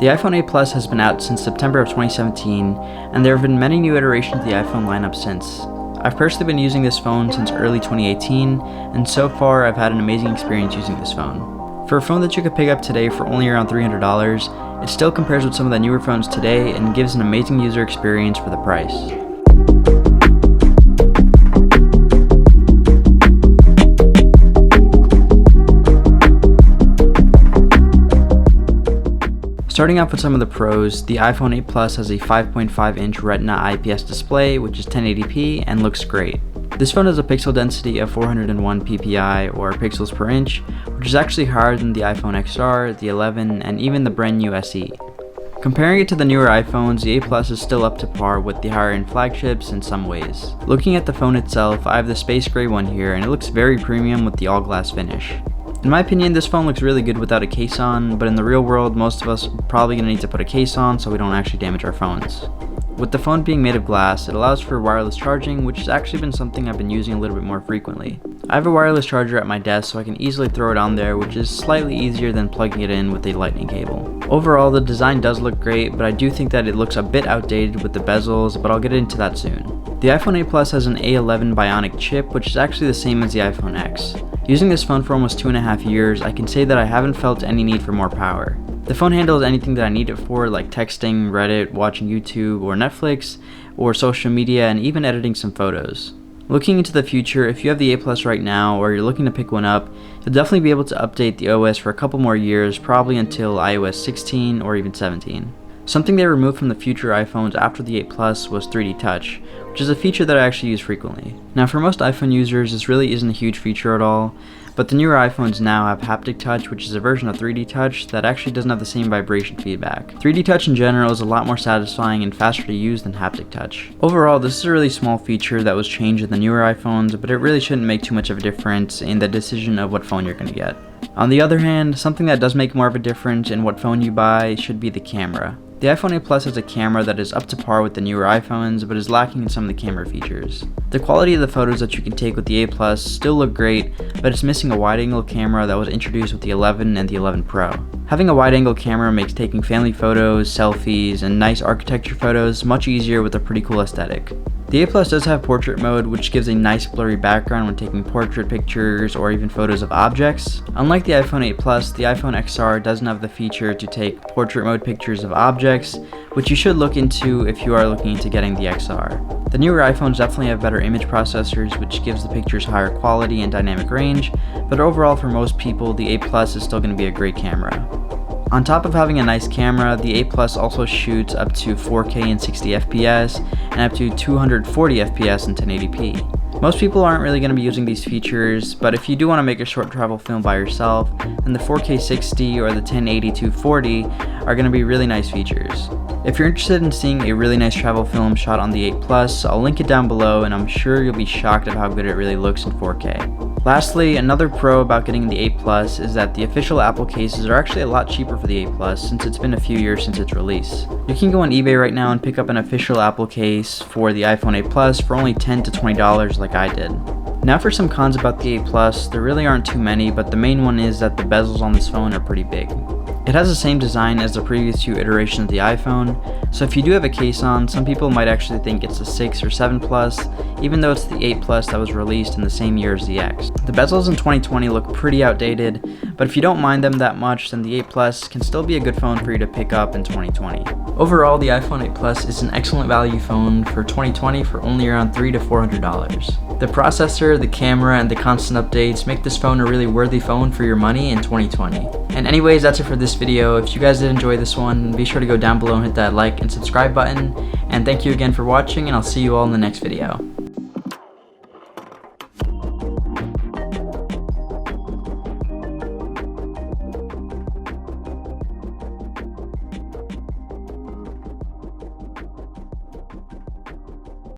The iPhone 8 Plus has been out since September of 2017, and there have been many new iterations of the iPhone lineup since. I've personally been using this phone since early 2018, and so far I've had an amazing experience using this phone. For a phone that you could pick up today for only around $300, it still compares with some of the newer phones today and gives an amazing user experience for the price. Starting off with some of the pros, the iPhone 8 Plus has a 5.5-inch Retina IPS display, which is 1080p and looks great. This phone has a pixel density of 401 ppi, or pixels per inch, which is actually higher than the iPhone XR, the 11, and even the brand new SE. Comparing it to the newer iPhones, the 8 Plus is still up to par with the higher-end flagships in some ways. Looking at the phone itself, I have the space gray one here, and it looks very premium with the all-glass finish. In my opinion, this phone looks really good without a case on, but in the real world, most of us are probably going to need to put a case on so we don't actually damage our phones. With the phone being made of glass, it allows for wireless charging, which has actually been something I've been using a little bit more frequently. I have a wireless charger at my desk so I can easily throw it on there, which is slightly easier than plugging it in with a lightning cable. Overall, the design does look great, but I do think that it looks a bit outdated with the bezels, but I'll get into that soon. The iPhone 8 Plus has an A11 Bionic chip, which is actually the same as the iPhone X. Using this phone for almost 2.5 years, I can say that I haven't felt any need for more power. The phone handles anything that I need it for, like texting, Reddit, watching YouTube or Netflix, or social media, and even editing some photos. Looking into the future, if you have the 8 Plus right now or you're looking to pick one up, you'll definitely be able to update the OS for a couple more years, probably until iOS 16 or even 17. Something they removed from the future iPhones after the 8 Plus was 3D Touch, which is a feature that I actually use frequently. Now for most iPhone users, this really isn't a huge feature at all, but the newer iPhones now have haptic touch, which is a version of 3D Touch that actually doesn't have the same vibration feedback. 3D Touch in general is a lot more satisfying and faster to use than haptic touch. Overall, this is a really small feature that was changed in the newer iPhones, but it really shouldn't make too much of a difference in the decision of what phone you're going to get. On the other hand, something that does make more of a difference in what phone you buy should be the camera. The iPhone 8 Plus has a camera that is up to par with the newer iPhones, but is lacking in some of the camera features. The quality of the photos that you can take with the 8 Plus still look great, but it's missing a wide-angle camera that was introduced with the 11 and the 11 Pro. Having a wide-angle camera makes taking family photos, selfies, and nice architecture photos much easier with a pretty cool aesthetic. The 8 Plus does have portrait mode, which gives a nice blurry background when taking portrait pictures or even photos of objects. Unlike the iPhone 8 Plus, the iPhone XR doesn't have the feature to take portrait mode pictures of objects, which you should look into if you are looking into getting the XR. The newer iPhones definitely have better image processors, which gives the pictures higher quality and dynamic range, but overall for most people, the 8 Plus is still going to be a great camera. On top of having a nice camera, the 8 Plus also shoots up to 4K and 60 FPS and up to 240 FPS and 1080p. Most people aren't really going to be using these features, but if you do want to make a short travel film by yourself, then the 4K 60 or the 1080 240 are going to be really nice features. If you're interested in seeing a really nice travel film shot on the 8 Plus, I'll link it down below, and I'm sure you'll be shocked at how good it really looks in 4K. Lastly, another pro about getting the 8 Plus is that the official Apple cases are actually a lot cheaper for the 8 Plus since it's been a few years since its release. You can go on eBay right now and pick up an official Apple case for the iPhone 8 Plus for only $10 to $20 like I did. Now for some cons about the 8 Plus, there really aren't too many, but the main one is that the bezels on this phone are pretty big. It has the same design as the previous two iterations of the iPhone, so if you do have a case on, some people might actually think it's the 6 or 7 Plus, even though it's the 8 Plus that was released in the same year as the X. The bezels in 2020 look pretty outdated, but if you don't mind them that much, then the 8 Plus can still be a good phone for you to pick up in 2020. Overall, the iPhone 8 Plus is an excellent value phone for 2020 for only around $300 to $400. The processor, the camera, and the constant updates make this phone a really worthy phone for your money in 2020. And anyways, that's it for this video. If you guys did enjoy this one, be sure to go down below and hit that like and subscribe button. And thank you again for watching, and I'll see you all in the next video.